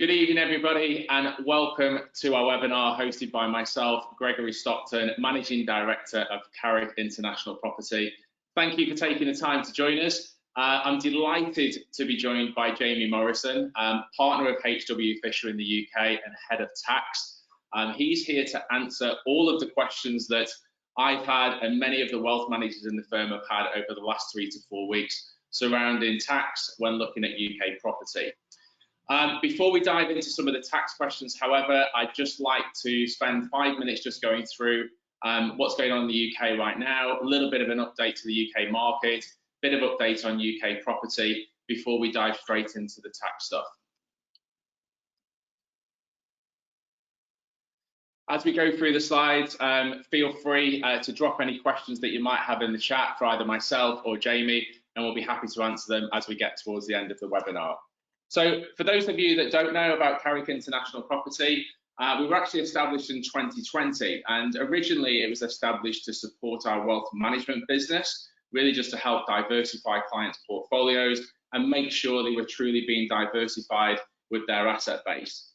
Good evening, everybody, and welcome to our webinar hosted by myself, Gregory Stockton, Managing Director of Carrick International Property. Thank you for taking the time to join us. I'm delighted to be joined by Jamie Morrison, partner of HW Fisher in the UK and head of tax. He's here to answer all of the questions that I've had and many of the wealth managers in the firm have had over the last 3 to 4 weeks surrounding tax when looking at UK property. Before we dive into some of the tax questions, however, I'd just like to spend 5 minutes just going through what's going on in the UK right now, a little bit of an update to the UK market, bit of update on UK property before we dive straight into the tax stuff. As we go through the slides, feel free to drop any questions that you might have in the chat for either myself or Jamie, and we'll be happy to answer them as we get towards the end of the webinar. So for those of you that don't know about Carrick International Property, we were actually established in 2020, and originally it was established to support our wealth management business, really just to help diversify clients' portfolios and make sure they were truly being diversified with their asset base.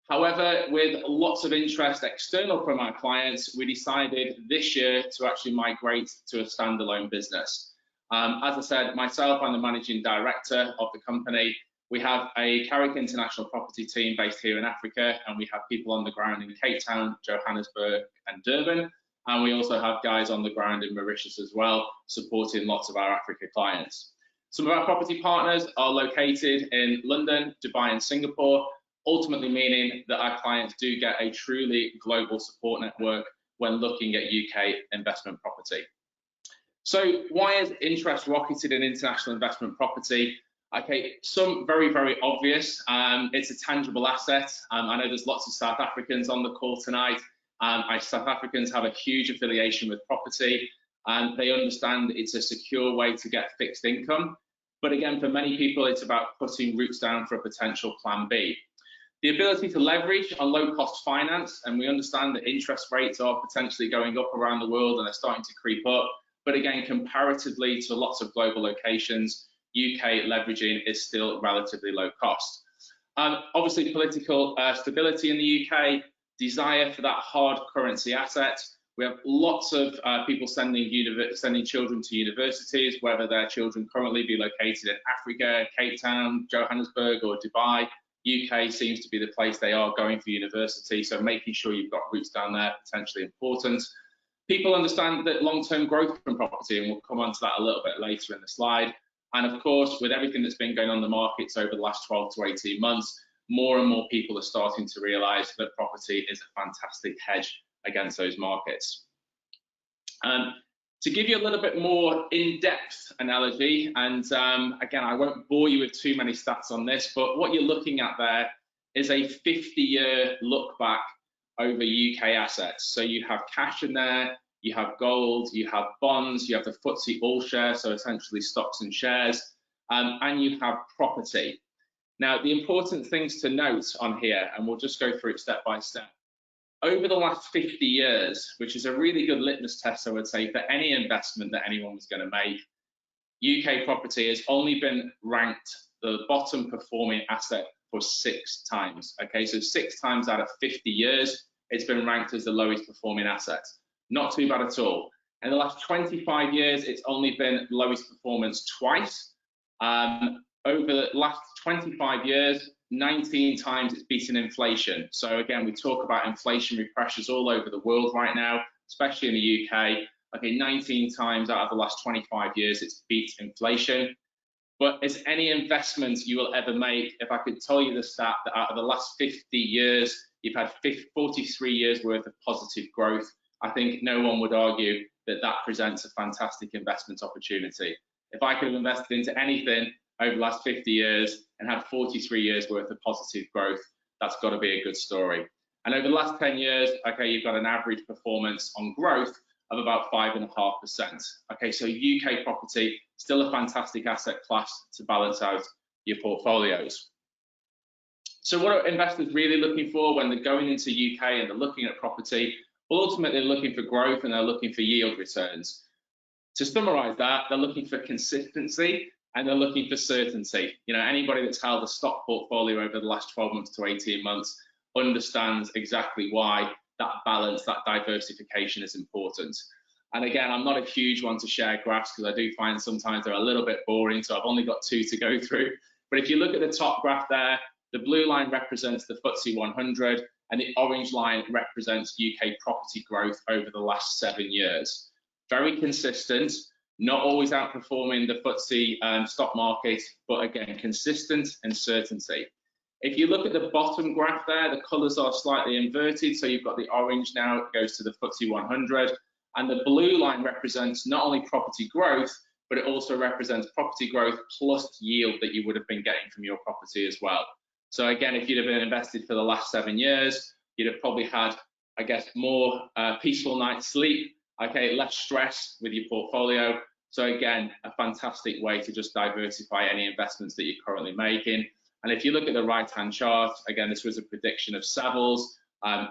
However, with lots of interest external from our clients, we decided this year to actually migrate to a standalone business. As I said, myself, I'm the managing director of the company. We have a Carrick International Property team based here in Africa, and we have people on the ground in Cape Town, Johannesburg and Durban, and we also have guys on the ground in Mauritius as well, supporting lots of our Africa clients. Some of our property partners are located in London, Dubai and Singapore, ultimately meaning that our clients do get a truly global support network when looking at UK investment property. So why has interest rocketed in international investment property? Okay, some very, very obvious. It's a tangible asset. I know there's lots of South Africans on the call tonight. South Africans have a huge affiliation with property, and they understand it's a secure way to get fixed income. But again, for many people, it's about putting roots down for a potential plan B. The ability to leverage on low-cost finance, and we understand that interest rates are potentially going up around the world and they're starting to creep up. But again, comparatively to lots of global locations, UK leveraging is still relatively low cost. Obviously, political stability in the UK, desire for that hard currency asset. We have lots of people sending children to universities, whether their children currently be located in Africa, Cape Town, Johannesburg or Dubai. UK seems to be the place they are going for university, so making sure you've got roots down there, potentially important. People understand that long-term growth from property, and we'll come on to that a little bit later in the slide. And of course, with everything that's been going on in the markets over the last 12 to 18 months, more and more people are starting to realise that property is a fantastic hedge against those markets. To give you a little bit more in-depth analogy, and again, I won't bore you with too many stats on this, but what you're looking at there is a 50-year look back over UK assets. So you have cash in there, you have gold, you have bonds, you have the FTSE All Share, so essentially stocks and shares, and you have property. Now, the important things to note on here, and we'll just go through it step by step. Over the last 50 years, which is a really good litmus test, I would say, for any investment that anyone was going to make, UK property has only been ranked the bottom performing asset for 6 times. Okay, so 6 times out of 50 years, it's been ranked as the lowest performing asset. Not too bad at all. In the last 25 years, it's only been lowest performance twice. Over the last 25 years, 19 times it's beaten inflation. So again, we talk about inflationary pressures all over the world right now, especially in the UK. Okay, 19 times out of the last 25 years, it's beat inflation. But as any investment you will ever make, if I could tell you the stat that out of the last 50 years, you've had 43 years worth of positive growth, I think no one would argue that that presents a fantastic investment opportunity. If I could have invested into anything over the last 50 years and had 43 years worth of positive growth, that's got to be a good story. And over the last 10 years, okay, you've got an average performance on growth of about 5.5%. Okay, so UK property, still a fantastic asset class to balance out your portfolios. So what are investors really looking for when they're going into UK and they're looking at property? Well, ultimately, they're looking for growth and they're looking for yield returns. To summarize that, they're looking for consistency and they're looking for certainty. You know, anybody that's held a stock portfolio over the last 12 months to 18 months understands exactly why that balance, that diversification is important. And again, I'm not a huge one to share graphs because I do find sometimes they're a little bit boring, so I've only got 2 to go through. But if you look at the top graph there, the blue line represents the FTSE 100 and the orange line represents UK property growth over the last 7 years. Very consistent, not always outperforming the FTSE stock market, but again, consistent and certainty. If you look at the bottom graph there, the colours are slightly inverted. So you've got the orange now, it goes to the FTSE 100. And the blue line represents not only property growth, but it also represents property growth plus yield that you would have been getting from your property as well. So again, if you'd have been invested for the last 7 years, you'd have probably had, I guess, more peaceful night's sleep, okay, less stress with your portfolio. So again, a fantastic way to just diversify any investments that you're currently making. And if you look at the right-hand chart, again, this was a prediction of Savills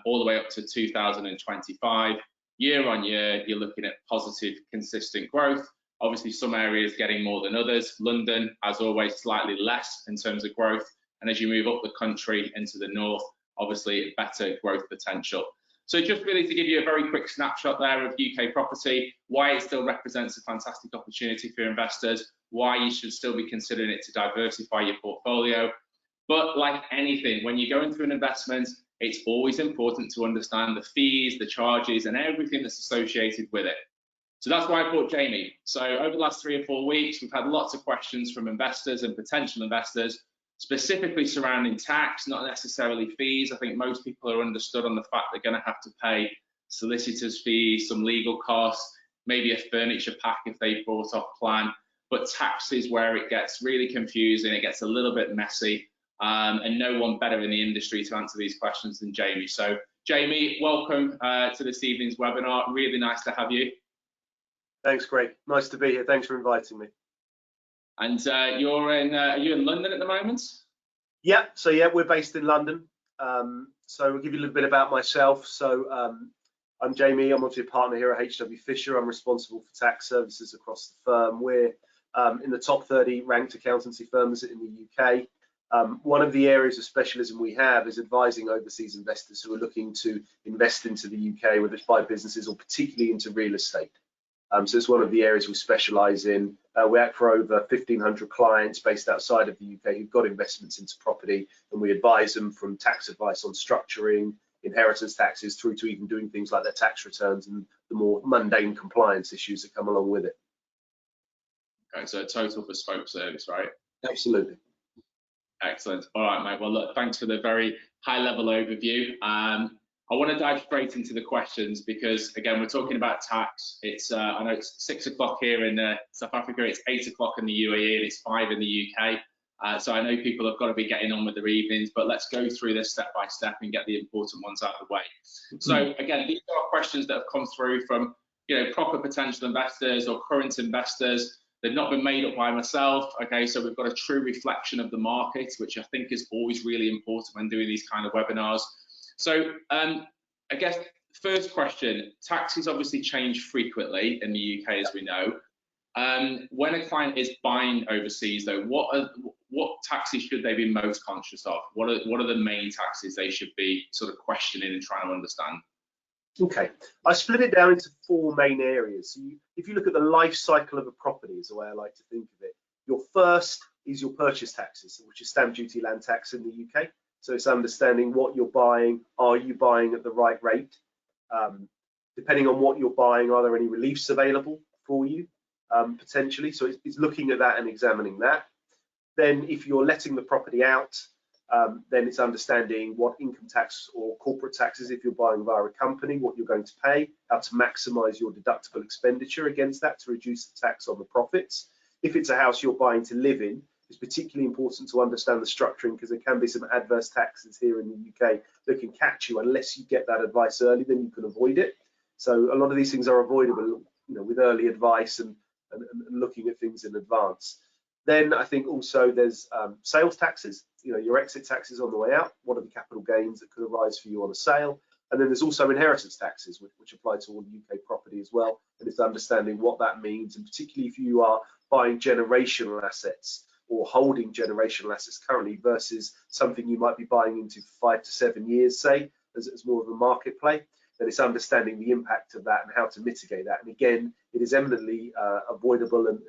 all the way up to 2025. Year on year, you're looking at positive, consistent growth. Obviously, some areas getting more than others. London, as always, slightly less in terms of growth. And as you move up the country into the north, obviously, better growth potential. So just really to give you a very quick snapshot there of UK property, why it still represents a fantastic opportunity for investors, why you should still be considering it to diversify your portfolio. But like anything, when you go into an investment, it's always important to understand the fees, the charges, and everything that's associated with it. So that's why I brought Jamie. So over the last 3 or 4 weeks, we've had lots of questions from investors and potential investors, specifically surrounding tax, not necessarily fees. I think most people are understood on the fact they're going to have to pay solicitors' fees, some legal costs, maybe a furniture pack if they've brought off plan. But tax is where it gets really confusing, it gets a little bit messy. And no one better in the industry to answer these questions than Jamie. So Jamie, welcome to this evening's webinar. Really nice to have you. Thanks, Greg. Nice to be here. Thanks for inviting me. And are you in London at the moment? Yeah, so yeah, we're based in London. So I'll give you a little bit about myself. So I'm Jamie. I'm obviously a partner here at HW Fisher. I'm responsible for tax services across the firm. We're in the top 30 ranked accountancy firms in the UK. One of the areas of specialism we have is advising overseas investors who are looking to invest into the UK, whether it's buy businesses or particularly into real estate. So it's one of the areas we specialise in. We act for over 1,500 clients based outside of the UK who've got investments into property, and we advise them from tax advice on structuring, inheritance taxes, through to even doing things like their tax returns and the more mundane compliance issues that come along with it. Okay, so a total bespoke service, right? Absolutely. Excellent. All right, mate. Well, look, thanks for the very high-level overview. I want to dive straight into the questions because, again, we're talking about tax. It's I know it's 6 o'clock here in South Africa. It's 8 o'clock in the UAE, and it's 5 in the UK. So I know people have got to be getting on with their evenings, but let's go through this step by step and get the important ones out of the way. So again, these are questions that have come through from proper potential investors or current investors. They've not been made up by myself, okay? So we've got a true reflection of the market, which I think is always really important when doing these kind of webinars. So I guess first question, taxes obviously change frequently in the UK, as we know. When a client is buying overseas, though, what taxes should they be most conscious of? What are the main taxes they should be sort of questioning and trying to understand? Okay, I split it down into 4 main areas. So if you look at the life cycle of a property, is the way I like to think of it. Your first is your purchase taxes, which is stamp duty, land tax in the UK. So it's understanding what you're buying. Are you buying at the right rate? Depending on what you're buying, are there any reliefs available for you potentially? So it's looking at that and examining that. Then if you're letting the property out, then it's understanding what income tax or corporate taxes, if you're buying via a company, what you're going to pay, how to maximize your deductible expenditure against that to reduce the tax on the profits. If it's a house you're buying to live in, it's particularly important to understand the structuring because there can be some adverse taxes here in the UK that can catch you unless you get that advice early, then you can avoid it. So a lot of these things are avoidable, with early advice and looking at things in advance. Then I think also there's sales taxes, your exit taxes on the way out. What are the capital gains that could arise for you on a sale? And then there's also inheritance taxes, which apply to all UK property as well. And it's understanding what that means, and particularly if you are buying generational assets or holding generational assets currently versus something you might be buying into 5 to 7 years, say, as more of a market play, then it's understanding the impact of that and how to mitigate that. And again, it is eminently avoidable and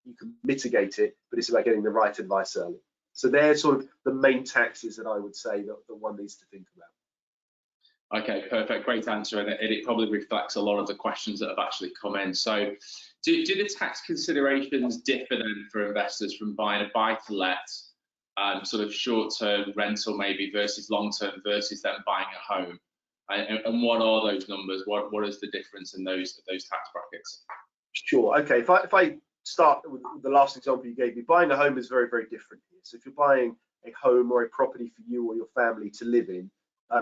you can mitigate it, but it's about getting the right advice early. So they're sort of the main taxes that I would say that one needs to think about. Okay, perfect, great answer, and it probably reflects a lot of the questions that have actually come in. So do the tax considerations differ then for investors from buying a buy-to-let, sort of short-term rental maybe versus long-term versus then buying a home? And what are those numbers? What is the difference in those tax brackets? Sure. Okay. If I start with the last example you gave me, buying a home is very, very different here. So if you're buying a home or a property for you or your family to live in,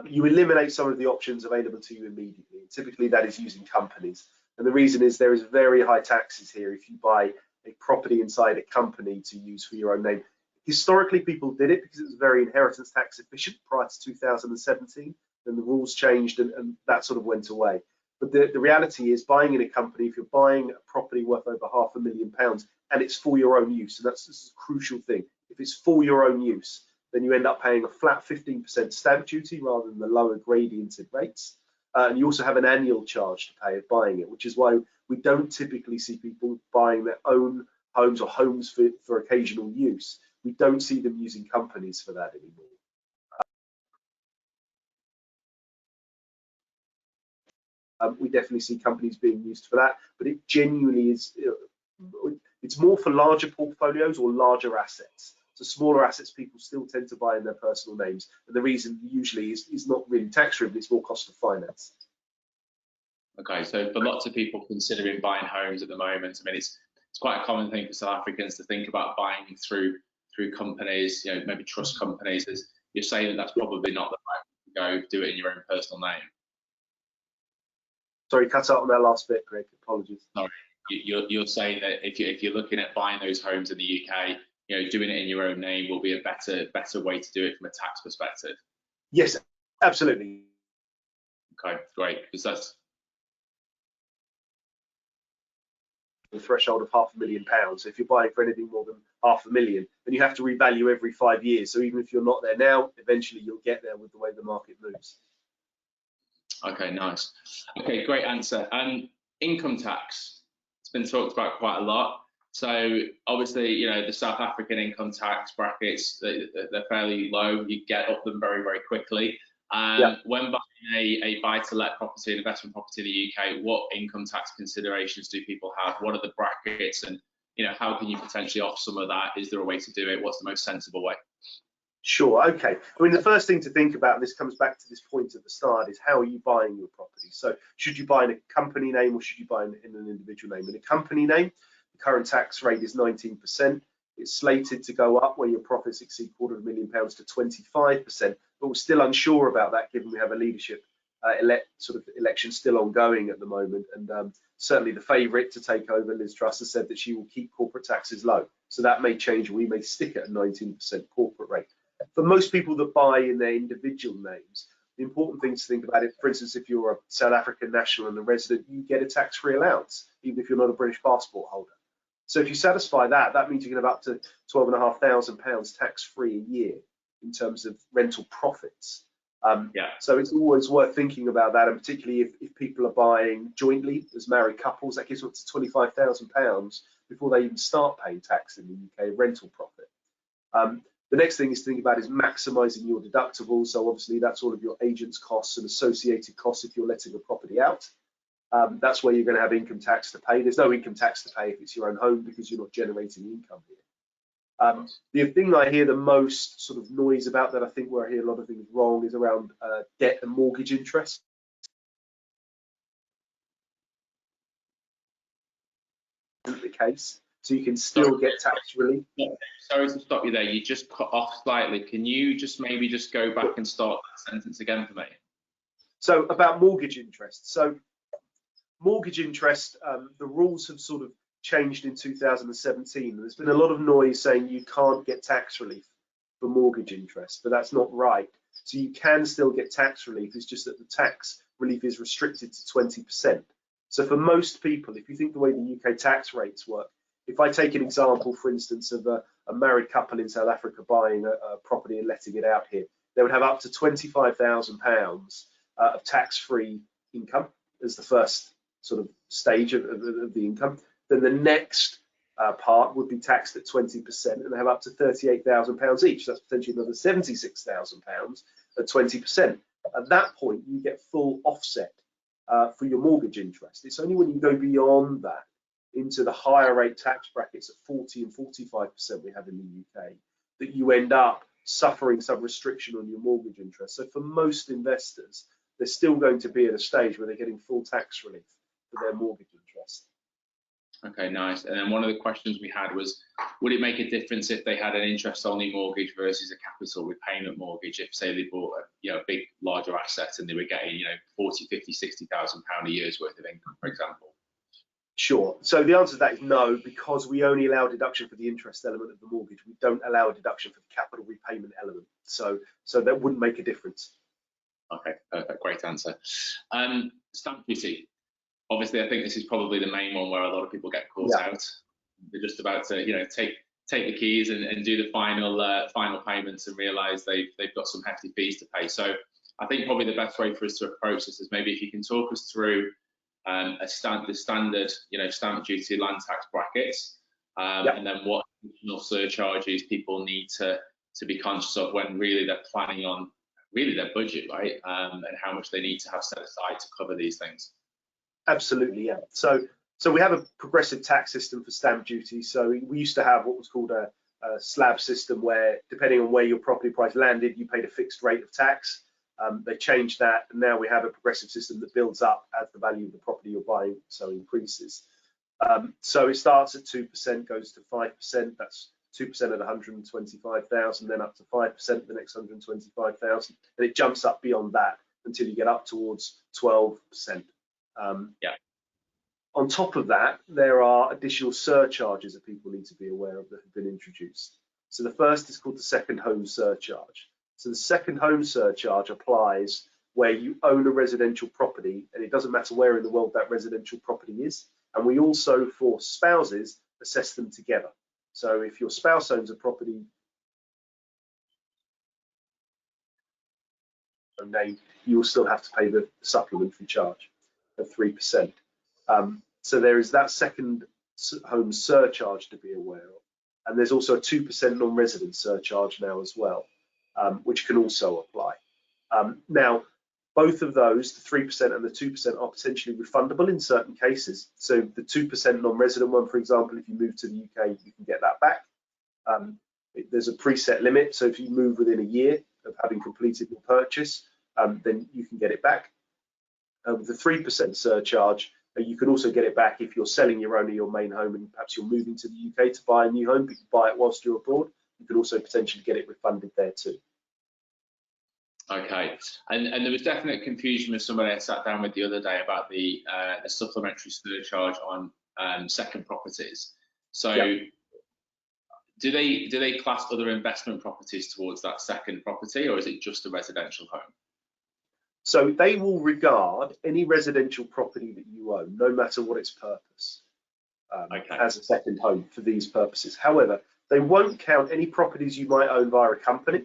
you eliminate some of the options available to you immediately. Typically, that is using companies. And the reason is there is very high taxes here if you buy a property inside a company to use for your own name. Historically, people did it because it was very inheritance tax efficient prior to 2017. Then the rules changed and that sort of went away. But the reality is buying in a company, if you're buying a property worth over £500,000 and it's for your own use, and this is a crucial thing, if it's for your own use, then you end up paying a flat 15% stamp duty rather than the lower gradiented rates. And you also have an annual charge to pay of buying it, which is why we don't typically see people buying their own homes or homes for occasional use. We don't see them using companies for that anymore. We definitely see companies being used for that, but it genuinely is, it's more for larger portfolios or larger assets. So smaller assets people still tend to buy in their personal names, and the reason usually is not really tax driven, it's more cost of finance. Okay, so for lots of people considering buying homes at the moment, I mean, it's quite a common thing for South Africans to think about buying through companies, you know, maybe trust companies. As you're saying that that's probably not the right way to go, do it in your own personal name. Sorry, cut out on that last bit, Greg. Apologies. Sorry, you're saying that if you're looking at buying those homes in the UK, you know, doing it in your own name will be a better way to do it from a tax perspective. Yes, absolutely. Okay, great, because that's the threshold of £500,000. So if you're buying for anything more than $500,000, then you have to revalue every 5 years. So even if you're not there now, eventually you'll get there with the way the market moves. Okay, nice. Okay, great answer. Income tax, it's been talked about quite a lot. So obviously, you know, the South African income tax brackets, they're fairly low. You get up them very, very quickly. Yeah. When buying a buy-to-let property, an investment property in the UK, what income tax considerations do people have? What are the brackets, and you know, how can you potentially off some of that? Is there a way to do it? What's the most sensible way? Sure. Okay. I mean, the first thing to think about, and this comes back to this point at the start, is how are you buying your property? So should you buy in a company name or should you buy in an individual name? In a company name, the current tax rate is 19%. It's slated to go up when your profits exceed £250,000 to 25%, but we're still unsure about that given we have a leadership election still ongoing at the moment. And certainly the favourite to take over, Liz Truss, has said that she will keep corporate taxes low. So that may change. We may stick at a 19% corporate rate. For most people that buy in their individual names, the important thing to think about it, for instance, if you're a South African national and a resident, you get a tax-free allowance, even if you're not a British passport holder. So if you satisfy that, that means you can have up to £12,500 tax-free a year in terms of rental profits. So it's always worth thinking about that, and particularly if people are buying jointly as married couples, that gives up to £25,000 before they even start paying tax in the UK rental profit. The next thing is to think about is maximising your deductibles. So obviously that's all of your agent's costs and associated costs if you're letting a property out. That's where you're going to have income tax to pay. There's no income tax to pay if it's your own home because you're not generating income here. The thing I hear the most sort of noise about, that I think where I hear a lot of things wrong, is around debt and mortgage interest. Isn't the case? So you can still get tax relief. Sorry to stop you there. You just cut off slightly. Can you just maybe just go back and start that sentence again for me? So about mortgage interest. So mortgage interest, the rules have sort of changed in 2017. There's been a lot of noise saying you can't get tax relief for mortgage interest, but that's not right. So you can still get tax relief. It's just that the tax relief is restricted to 20%. So for most people, if you think the way the UK tax rates work, if I take an example, for instance, of a married couple in South Africa buying a property and letting it out here, they would have up to £25,000 of tax-free income as the first sort of stage of the income. Then the next part would be taxed at 20%, and they have up to £38,000 each. That's potentially another £76,000 at 20%. At that point, you get full offset for your mortgage interest. It's only when you go beyond that into the higher rate tax brackets at 40 and 45% we have in the UK that you end up suffering some restriction on your mortgage interest. So for most investors, they're still going to be at a stage where they're getting full tax relief for their mortgage interest. Okay, nice. And then one of the questions we had was, would it make a difference if they had an interest-only mortgage versus a capital repayment mortgage? If, say, they bought a big, larger asset and they were getting, 40, 50, 60,000 pound a year's worth of income, for example? Sure. So the answer to that is no, because we only allow deduction for the interest element of the mortgage. We don't allow a deduction for the capital repayment element. So that wouldn't make a difference. Okay, perfect. Great answer. Stamp duty. Obviously, I think this is probably the main one where a lot of people get caught out. They're just about to, take the keys and do the final payments and realise they've got some hefty fees to pay. So I think probably the best way for us to approach this is maybe if you can talk us through the standard, stamp duty land tax brackets, and then what additional surcharges people need to be conscious of when really they're planning on their budget, right? And how much they need to have set aside to cover these things. Absolutely, yeah. So we have a progressive tax system for stamp duty. So we used to have what was called a slab system, where depending on where your property price landed, you paid a fixed rate of tax. They changed that, and now we have a progressive system that builds up as the value of the property you're buying so increases. So it starts at 2%, goes to 5%. That's 2% at 125,000, then up to 5% the next 125,000, and it jumps up beyond that until you get up towards 12%. On top of that, there are additional surcharges that people need to be aware of that have been introduced. So the first is called the second home surcharge. So the second home surcharge applies where you own a residential property, and it doesn't matter where in the world that residential property is. And we also, for spouses, assess them together. So if your spouse owns a property name, you will still have to pay the supplementary charge of 3%. So there is that second home surcharge to be aware of. And there's also a 2% non-resident surcharge now as well, which can also apply. Now, both of those, the 3% and the 2%, are potentially refundable in certain cases. So the 2% non-resident one, for example, if you move to the UK, you can get that back. There's a preset limit. So if you move within a year of having completed your purchase, then you can get it back. With the 3% surcharge, you can also get it back if you're selling your own or your main home and perhaps you're moving to the UK to buy a new home, but you buy it whilst you're abroad. You can also potentially get it refunded there too. Okay, and there was definite confusion with somebody I sat down with the other day about the supplementary surcharge on second properties. So do they class other investment properties towards that second property, or is it just a residential home? So they will regard any residential property that you own, no matter what its purpose, as a second home for these purposes. However, they won't count any properties you might own via a company.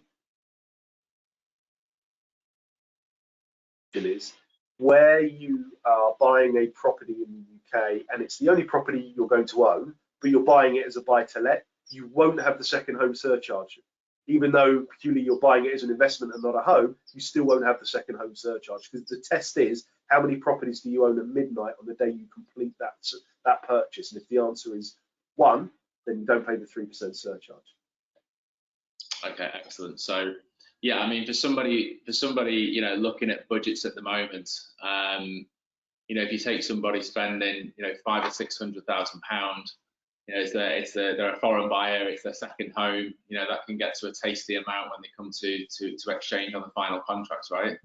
Is where you are buying a property in the UK and it's the only property you're going to own, but you're buying it as a buy-to-let, you won't have the second home surcharge. Even though peculiarly you're buying it as an investment and not a home, you still won't have the second home surcharge, because the test is how many properties do you own at midnight on the day you complete that purchase. And if the answer is 1, then you don't pay the 3% surcharge. Okay, excellent. So yeah, I mean, for somebody, looking at budgets at the moment, if you take somebody spending, £500,000 or £600,000, they're a foreign buyer, it's their second home, that can get to a tasty amount when they come to exchange on the final contracts, right?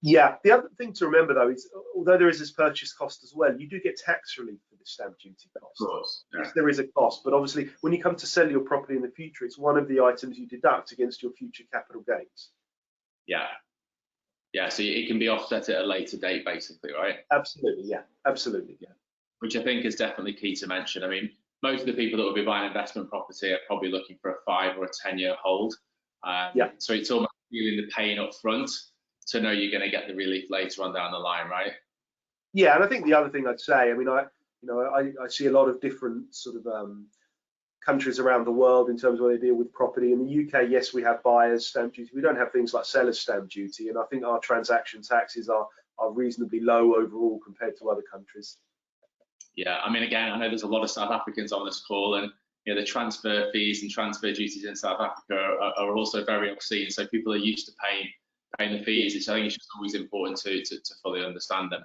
Yeah, the other thing to remember though is, although there is this purchase cost as well, you do get tax relief for the stamp duty cost. Of course, yeah. Yes, there is a cost, but obviously when you come to sell your property in the future, it's one of the items you deduct against your future capital gains. Yeah, so it can be offset at a later date, basically, right? Absolutely, yeah, absolutely, yeah. Which I think is definitely key to mention. I mean, most of the people that will be buying investment property are probably looking for a 5 or a 10-year hold. So it's almost feeling the pain up front to know you're going to get the relief later on down the line, right? Yeah, and I think the other thing I'd say, I mean, I see a lot of different sort of countries around the world in terms of where they deal with property. In the UK, yes, we have buyers stamp duty. We don't have things like sellers stamp duty, and I think our transaction taxes are reasonably low overall compared to other countries. Yeah, I mean, again, I know there's a lot of South Africans on this call, and the transfer fees and transfer duties in South Africa are also very obscene. So people are used to paying the fees, which I think it's just always important to fully understand them.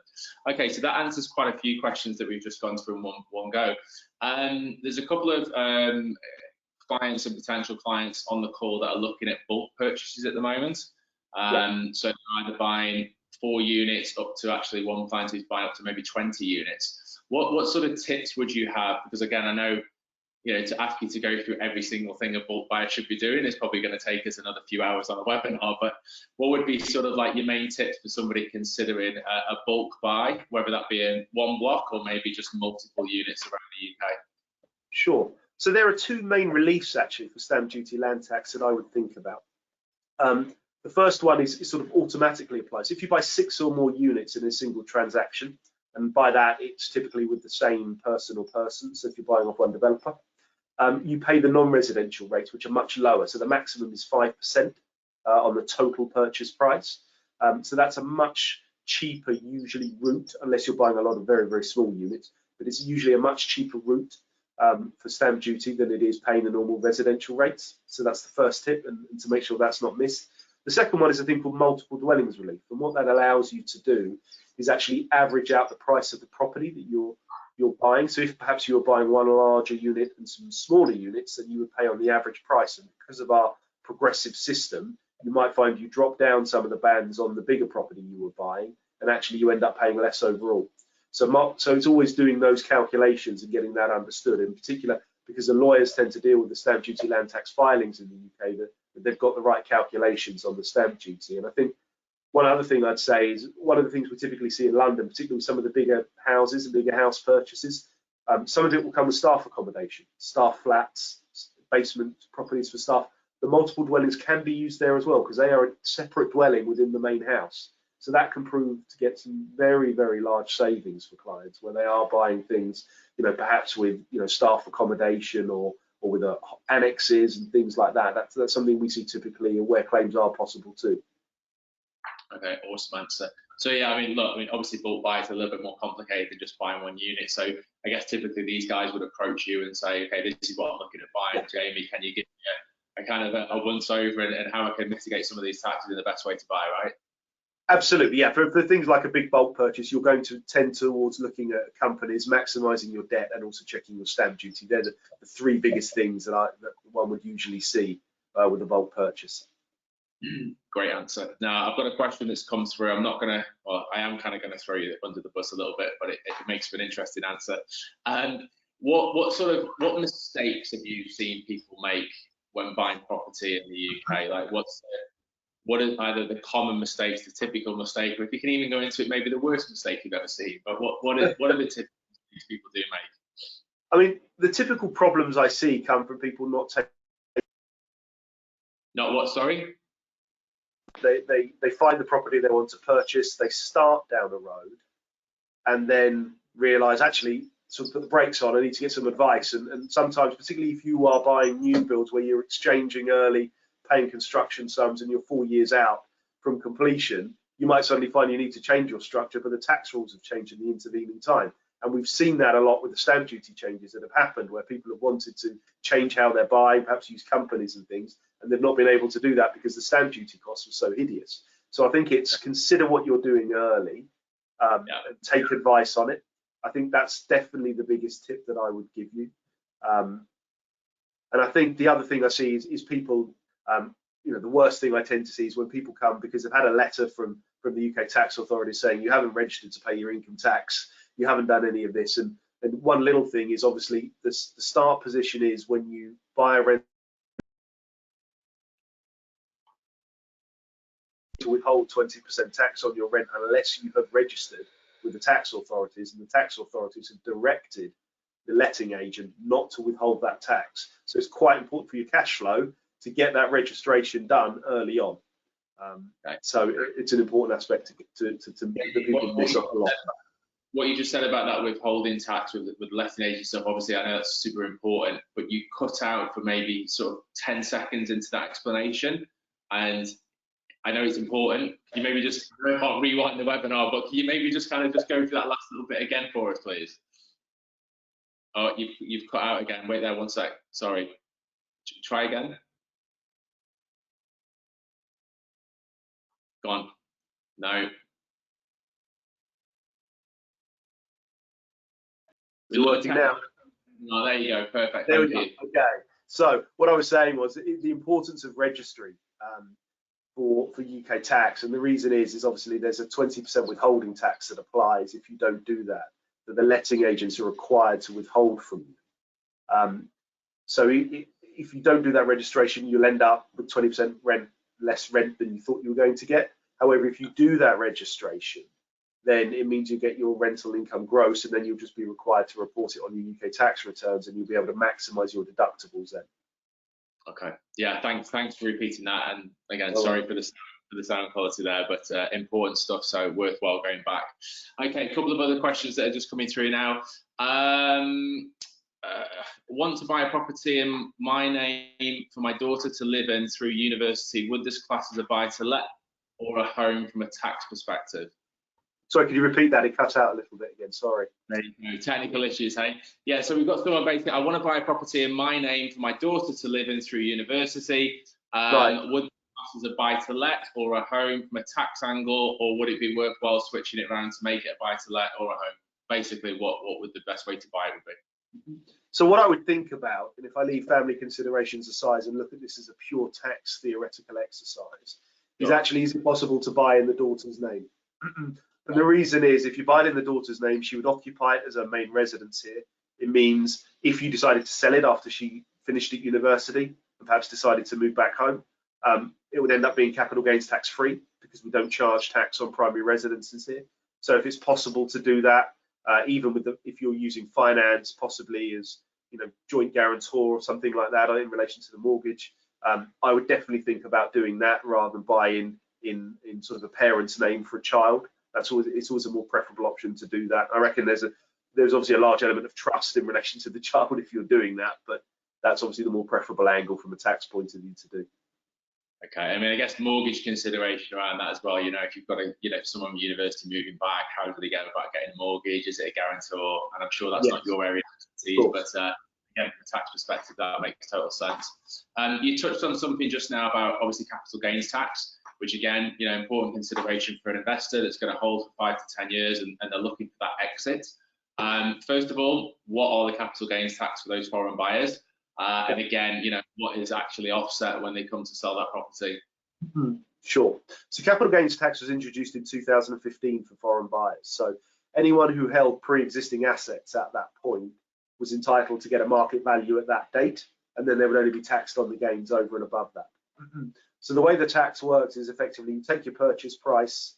Okay, so that answers quite a few questions that we've just gone through in one go. There's a couple of clients and potential clients on the call that are looking at bulk purchases at the moment. So either buying 4 units up to, actually one client who's buying up to maybe 20 units. What sort of tips would you have? Because again, I know, to ask you to go through every single thing a bulk buyer should be doing is probably going to take us another few hours on a webinar, but what would be sort of like your main tips for somebody considering a bulk buy, whether that be in one block or maybe just multiple units around the UK? Sure. So there are 2 main reliefs actually for stamp duty land tax that I would think about. The first one is sort of automatically applies. If you buy 6 or more units in a single transaction, and by that it's typically with the same person or persons, so if you're buying off one developer, you pay the non-residential rates, which are much lower. So the maximum is 5% on the total purchase price. So that's a much cheaper usually route, unless you're buying a lot of very, very small units, but it's usually a much cheaper route for stamp duty than it is paying the normal residential rates. So that's the first tip, and to make sure that's not missed. The second one is a thing called multiple dwellings relief, and what that allows you to do is actually average out the price of the property that you're buying. So if perhaps you're buying one larger unit and some smaller units, then you would pay on the average price. And because of our progressive system, you might find you drop down some of the bands on the bigger property you were buying, and actually you end up paying less overall. So it's always doing those calculations and getting that understood, in particular because the lawyers tend to deal with the stamp duty land tax filings in the UK, that they've got the right calculations on the stamp duty. And I think one other thing I'd say is one of the things we typically see in London, particularly with some of the bigger houses and bigger house purchases, some of it will come with staff accommodation, staff flats, basement properties for staff. The multiple dwellings can be used there as well because they are a separate dwelling within the main house. So that can prove to get some very, very large savings for clients where they are buying things, perhaps with staff accommodation or with annexes and things like that. That's something we see typically where claims are possible too. Okay, awesome answer. So yeah, I mean, look, obviously bulk buys are a little bit more complicated than just buying one unit. So I guess typically these guys would approach you and say, okay, this is what I'm looking at buying. Jamie, can you give me a kind of a once over and how I can mitigate some of these taxes in the best way to buy, right? Absolutely, yeah. For things like a big bulk purchase, you're going to tend towards looking at companies, maximising your debt, and also checking your stamp duty. They're the 3 biggest things that one would usually see with a bulk purchase. Great answer. Now I've got a question that's come through. I'm not gonna, well, I am kind of going to throw you under the bus a little bit, but it makes for an interesting answer. What mistakes have you seen people make when buying property in the UK? Like what are either the common mistakes, the typical mistake, or if you can even go into it, maybe the worst mistake you've ever seen? But what are the typical mistakes people do make? I mean, the typical problems I see come from people not taking. Not what? Sorry. They find the property they want to purchase, they start down a road, and then realise actually sort of put the brakes on. I need to get some advice. And sometimes, particularly if you are buying new builds where you're exchanging early, paying construction sums, and you're 4 years out from completion, you might suddenly find you need to change your structure, but the tax rules have changed in the intervening time. And we've seen that a lot with the stamp duty changes that have happened, where people have wanted to change how they're buying, perhaps use companies and things, and they've not been able to do that because the stamp duty costs were so hideous. So I think it's consider what you're doing early, and take advice on it. I think that's definitely the biggest tip that I would give you. And I think the other thing I see is people, the worst thing I tend to see is when people come because they've had a letter from the UK tax authority saying you haven't registered to pay your income tax, you haven't done any of this. And one little thing is obviously the start position is when you buy a rent to withhold 20% tax on your rent unless you have registered with the tax authorities, and the tax authorities have directed the letting agent not to withhold that tax. So it's quite important for your cash flow to get that registration done early on. So it's an important aspect to that people miss up a lot. What you just said about that withholding tax with letting agent stuff, obviously I know that's super important, but you cut out for maybe sort of 10 seconds into that explanation, and I know it's important. Can you maybe just, I can't rewind the webinar, but can you maybe just kind of just go through that last little bit again for us, please? Oh, you've cut out again. Wait there 1 sec. Sorry. Try again. Go on. No. Is it working now? Oh, there you go. Perfect. There we Thank go. you. Okay. So what I was saying was the importance of registry for UK tax, and the reason is obviously there's a 20% withholding tax that applies if you don't do that the letting agents are required to withhold from you. So if you don't do that registration, you'll end up with 20% less rent than you thought you were going to get. However, if you do that registration, then it means you get your rental income gross, and then you'll just be required to report it on your UK tax returns, and you'll be able to maximise your deductibles then. Okay. Yeah. Thanks for repeating that. And again, sorry for the sound quality there, but important stuff. So worthwhile going back. Okay. A couple of other questions that are just coming through now. Want to buy a property in my name for my daughter to live in through university. Would this class as a buy-to-let or a home from a tax perspective? Sorry, could you repeat that? It cut out a little bit again. Sorry. No technical issues, hey? Yeah, so we've got someone basically, I want to buy a property in my name for my daughter to live in through university. Right. Would it class as a buy-to-let or a home from a tax angle, or would it be worthwhile switching it around to make it a buy-to-let or a home? Basically, what would the best way to buy it would be? So what I would think about, and if I leave family considerations aside and look at this as a pure tax theoretical exercise, is actually, is it possible to buy in the daughter's name? And the reason is, if you buy it in the daughter's name, she would occupy it as her main residence here. It means if you decided to sell it after she finished at university and perhaps decided to move back home, it would end up being capital gains tax free, because we don't charge tax on primary residences here. So if it's possible to do that, even with if you're using finance, possibly as joint guarantor or something like that in relation to the mortgage, I would definitely think about doing that rather than buying in sort of a parent's name for a child. It's always a more preferable option to do that. I reckon there's obviously a large element of trust in relation to the child if you're doing that, but that's obviously the more preferable angle from a tax point of view to do. Okay, I mean, I guess mortgage consideration around that as well. If you've got someone from university moving back, how do they go about getting a mortgage? Is it a guarantor? And I'm sure that's not your area of expertise, but again, from a tax perspective, that makes total sense. You touched on something just now about obviously capital gains tax, which again, important consideration for an investor that's going to hold for 5 to 10 years and they're looking for that exit. First of all, what are the capital gains tax for those foreign buyers? And again, what is actually offset when they come to sell that property? Sure. So capital gains tax was introduced in 2015 for foreign buyers. So anyone who held pre-existing assets at that point was entitled to get a market value at that date, and then they would only be taxed on the gains over and above that. So the way the tax works is effectively you take your purchase price,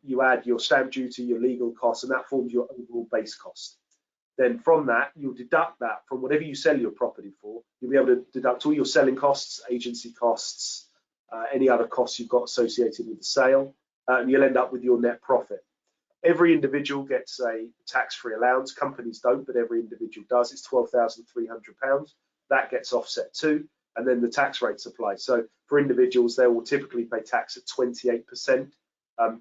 you add your stamp duty, your legal costs, and that forms your overall base cost. Then from that, you'll deduct that from whatever you sell your property for. You'll be able to deduct all your selling costs, agency costs, any other costs you've got associated with the sale, and you'll end up with your net profit. Every individual gets a tax-free allowance. Companies don't, but every individual does. It's £12,300. That gets offset too, and then the tax rates apply. So for individuals, they will typically pay tax at 28%.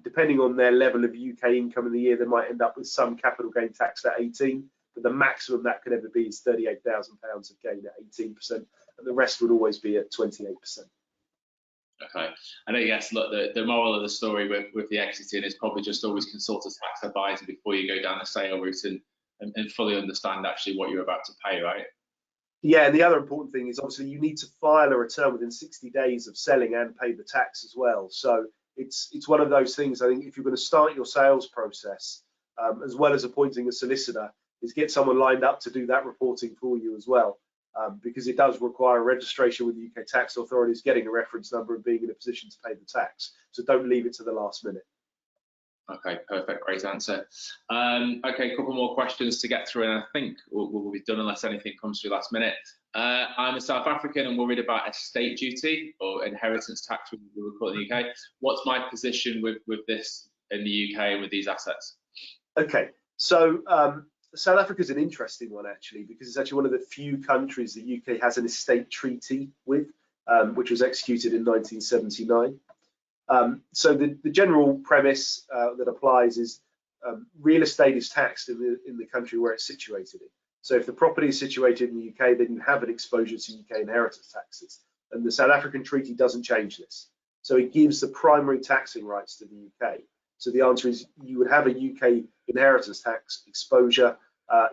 Depending on their level of UK income in the year, they might end up with some capital gain tax at 18%, but the maximum that could ever be is £38,000 of gain at 18%, and the rest would always be at 28%. Okay, and I guess look, the moral of the story with the exiting is probably just always consult a tax advisor before you go down the sale route and fully understand actually what you're about to pay, right? Yeah, and the other important thing is obviously you need to file a return within 60 days of selling and pay the tax as well. So it's one of those things. I think if you're going to start your sales process, as well as appointing a solicitor, is get someone lined up to do that reporting for you as well, because it does require registration with the UK tax authorities, getting a reference number and being in a position to pay the tax. So don't leave it to the last minute. Okay, perfect, great answer. Okay, a couple more questions to get through, and I think we'll be done unless anything comes through last minute. I'm a South African and worried about estate duty or inheritance tax, we would call it in the UK. What's my position with this in the UK and with these assets? Okay, so South Africa is an interesting one actually, because it's actually one of the few countries the UK has an estate treaty with, which was executed in 1979. So the general premise that applies is real estate is taxed in the country where it's situated in. So if the property is situated in the UK, then you have an exposure to UK inheritance taxes. And the South African treaty doesn't change this. So it gives the primary taxing rights to the UK. So the answer is you would have a UK inheritance tax exposure.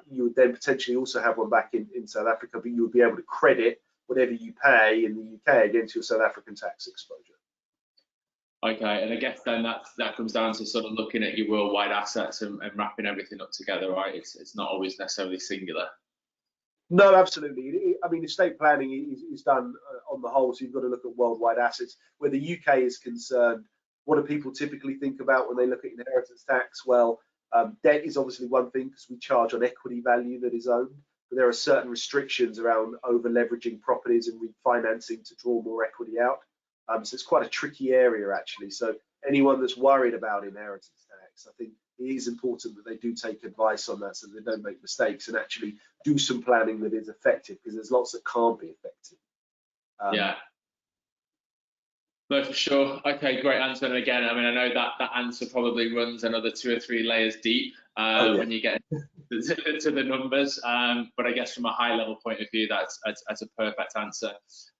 You would then potentially also have one back in South Africa, but you would be able to credit whatever you pay in the UK against your South African tax exposure. Okay, and I guess then that comes down to sort of looking at your worldwide assets and wrapping everything up together, right? It's not always necessarily singular. No, absolutely. I mean, estate planning is done on the whole, so you've got to look at worldwide assets. Where the UK is concerned, what do people typically think about when they look at inheritance tax? Well, debt is obviously one thing because we charge on equity value that is owned, but there are certain restrictions around over leveraging properties and refinancing to draw more equity out. So it's quite a tricky area actually. So anyone that's worried about inheritance tax, I think it is important that they do take advice on that so they don't make mistakes and actually do some planning that is effective, because there's lots that can't be effective. Yeah. No, for sure. Okay, great answer. And again, I mean, I know that answer probably runs another 2 or 3 layers deep when you get to the numbers. But I guess from a high level point of view, that's a perfect answer.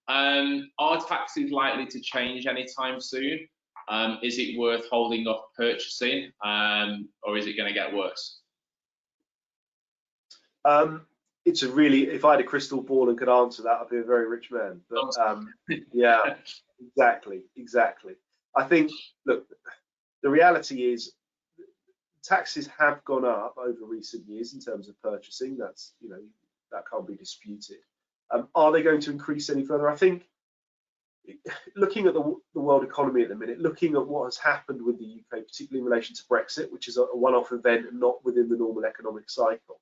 Are taxes likely to change anytime soon? Is it worth holding off purchasing, or is it going to get worse? It's a really, if I had a crystal ball and could answer that, I'd be a very rich man. But yeah, exactly. I think, look, the reality is taxes have gone up over recent years in terms of purchasing. That's, that can't be disputed. Are they going to increase any further? I think, looking at the world economy at the minute, looking at what has happened with the UK, particularly in relation to Brexit, which is a one-off event and not within the normal economic cycle,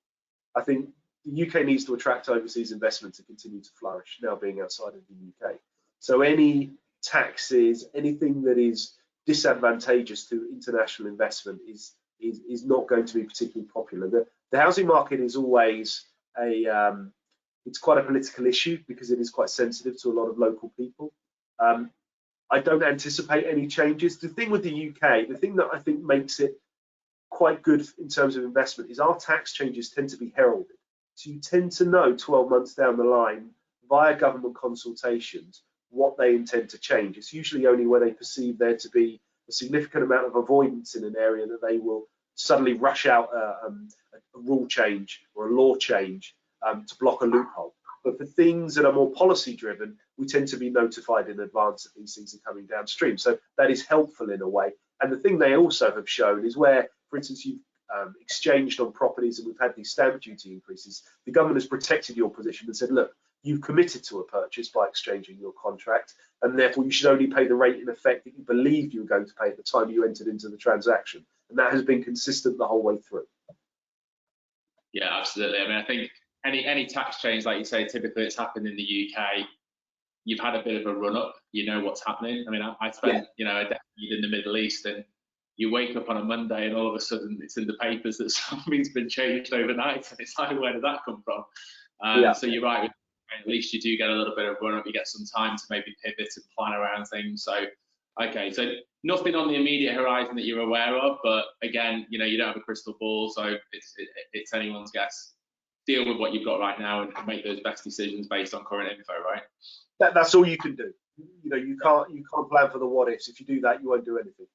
I think the UK needs to attract overseas investment to continue to flourish, now being outside of the UK. So any taxes, anything that is disadvantageous to international investment is not going to be particularly popular. The housing market is always it's quite a political issue because it is quite sensitive to a lot of local people. I don't anticipate any changes. The thing with the UK, the thing that I think makes it quite good in terms of investment is our tax changes tend to be heralded. So you tend to know 12 months down the line via government consultations what they intend to change. It's usually only where they perceive there to be a significant amount of avoidance in an area that they will suddenly rush out a rule change or a law change to block a loophole. But for things that are more policy driven, we tend to be notified in advance that these things are coming downstream. So that is helpful in a way. And the thing they also have shown is where, for instance, you've exchanged on properties and we've had these stamp duty increases, the government has protected your position and said, look, you've committed to a purchase by exchanging your contract, and therefore you should only pay the rate in effect that you believed you were going to pay at the time you entered into the transaction. And that has been consistent the whole way through. Yeah, absolutely. I mean, I think any tax change, like you say, typically it's happened in the UK. You've had a bit of a run up, you know what's happening. I mean, I spent a decade in the Middle East, and you wake up on a Monday and all of a sudden it's in the papers that something's been changed overnight, and it's like, where did that come from? So you're right, at least you do get a little bit of run up, you get some time to maybe pivot and plan around things. So okay, so nothing on the immediate horizon that you're aware of, but again, you don't have a crystal ball, so it's anyone's guess. Deal with what you've got right now and make those best decisions based on current info, right? That's all you can do. You can't plan for the what ifs. If you do that, you won't do anything.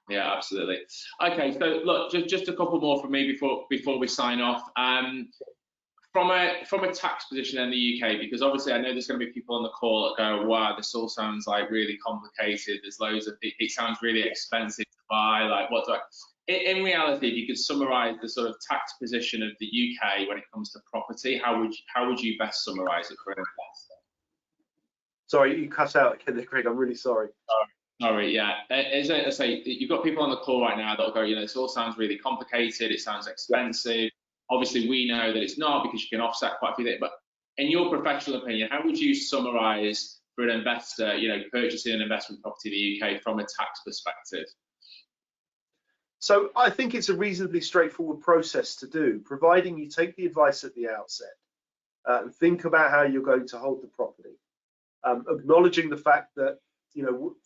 Yeah, absolutely. Okay, so look, just a couple more from me before we sign off. From a tax position in the UK, because obviously I know there's going to be people on the call that go, wow, this all sounds like really complicated. There's loads of it sounds really expensive to buy. Like, what do I? In reality, if you could summarise the sort of tax position of the UK when it comes to property, how would you best summarise it for an investor? Sorry, you cut out again, Greg. I'm really sorry. Sorry, yeah. As I say, you've got people on the call right now that'll go, this all sounds really complicated. It sounds expensive. Obviously, we know that it's not because you can offset quite a few things. But in your professional opinion, how would you summarise for an investor, purchasing an investment property in the UK from a tax perspective? So I think it's a reasonably straightforward process to do, providing you take the advice at the outset and think about how you're going to hold the property, acknowledging the fact that,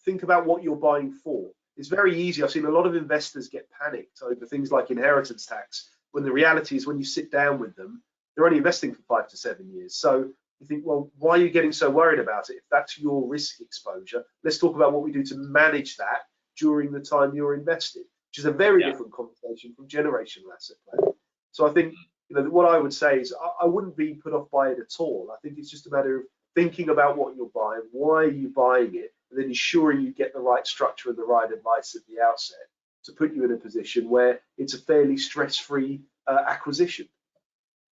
think about what you're buying for. It's very easy. I've seen a lot of investors get panicked over things like inheritance tax, when the reality is when you sit down with them, they're only investing for 5 to 7 years. So you think, well, why are you getting so worried about it? If that's your risk exposure, let's talk about what we do to manage that during the time you're invested, which is a very different conversation from generational asset planning. So I think, what I would say is I wouldn't be put off by it at all. I think it's just a matter of thinking about what you're buying, why are you buying it, and then ensuring you get the right structure and the right advice at the outset to put you in a position where it's a fairly stress-free acquisition.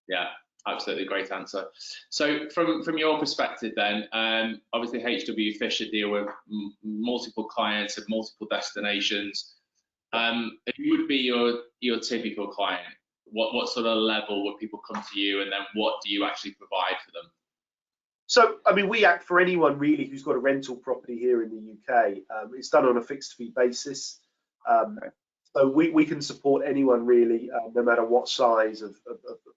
Yeah, absolutely, great answer. So from your perspective then, obviously HW Fisher deal with multiple clients at multiple destinations. Who would be your typical client? What sort of level would people come to you, and then what do you actually provide for them? So, I mean, we act for anyone really who's got a rental property here in the UK. It's done on a fixed fee basis. So we can support anyone really, no matter what size of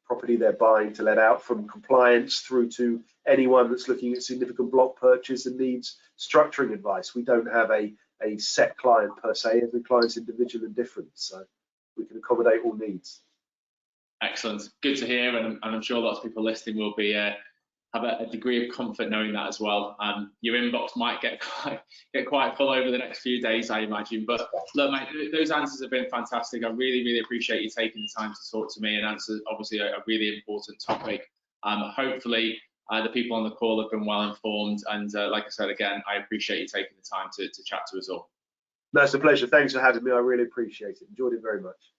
property they're buying to let out, from compliance through to anyone that's looking at significant block purchase and needs structuring advice. We don't have a set client per se. Every client's individual and different, so we can accommodate all needs. Excellent, good to hear, and I'm sure lots of people listening will be have a degree of comfort knowing that as well. Your inbox might get quite full over the next few days, I imagine. But look, mate, those answers have been fantastic. I really appreciate you taking the time to talk to me and answer obviously a really important topic. Hopefully the people on the call have been well informed, and like I said again, I appreciate you taking the time to chat to us all. That's a pleasure. Thanks for having me. I really appreciate it. Enjoyed it very much.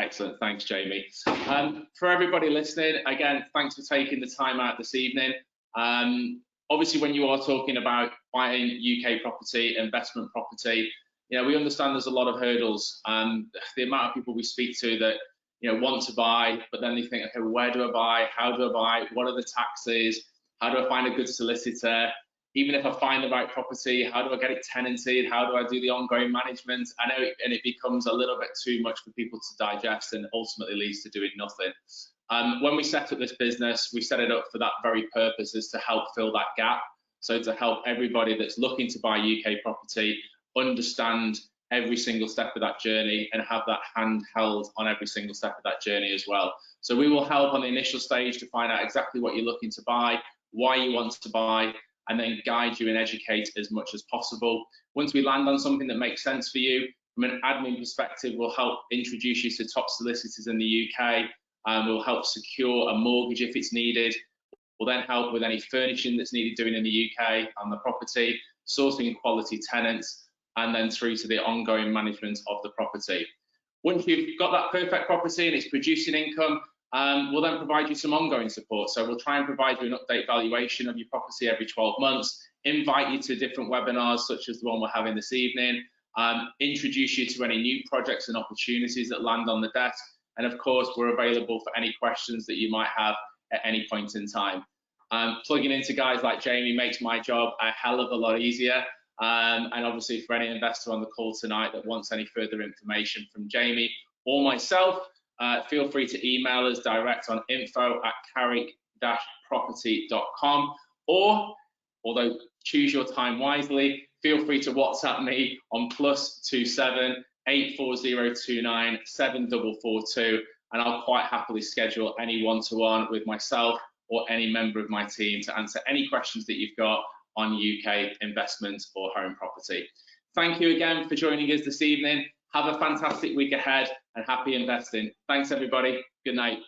Excellent, thanks Jamie. For everybody listening, again, thanks for taking the time out this evening. Obviously, when you are talking about buying UK property, investment property, we understand there's a lot of hurdles. The amount of people we speak to that want to buy, but then they think, okay, where do I buy? How do I buy? What are the taxes? How do I find a good solicitor? Even if I find the right property, how do I get it tenanted? How do I do the ongoing management? I know, and it becomes a little bit too much for people to digest, and ultimately leads to doing nothing. When we set up this business, we set it up for that very purpose, is to help fill that gap. So to help everybody that's looking to buy UK property understand every single step of that journey and have that hand held on every single step of that journey as well. So we will help on the initial stage to find out exactly what you're looking to buy, why you want to buy, and then guide you and educate as much as possible. Once we land on something that makes sense for you, from an admin perspective, we'll help introduce you to top solicitors in the UK, and we'll help secure a mortgage if it's needed. We'll then help with any furnishing that's needed doing in the UK on the property, sourcing quality tenants, and then through to the ongoing management of the property. Once you've got that perfect property and it's producing income, we'll then provide you some ongoing support. So we'll try and provide you an update valuation of your property every 12 months, invite you to different webinars such as the one we're having this evening, introduce you to any new projects and opportunities that land on the desk, and of course we're available for any questions that you might have at any point in time. Plugging into guys like Jamie makes my job a hell of a lot easier, and obviously for any investor on the call tonight that wants any further information from Jamie or myself, feel free to email us direct on info@carrick-property.com, or, although choose your time wisely, feel free to WhatsApp me on +27 84029 7442, and I'll quite happily schedule any one-to-one with myself or any member of my team to answer any questions that you've got on UK investment or home property. Thank you again for joining us this evening. Have a fantastic week ahead and happy investing. Thanks everybody. Good night.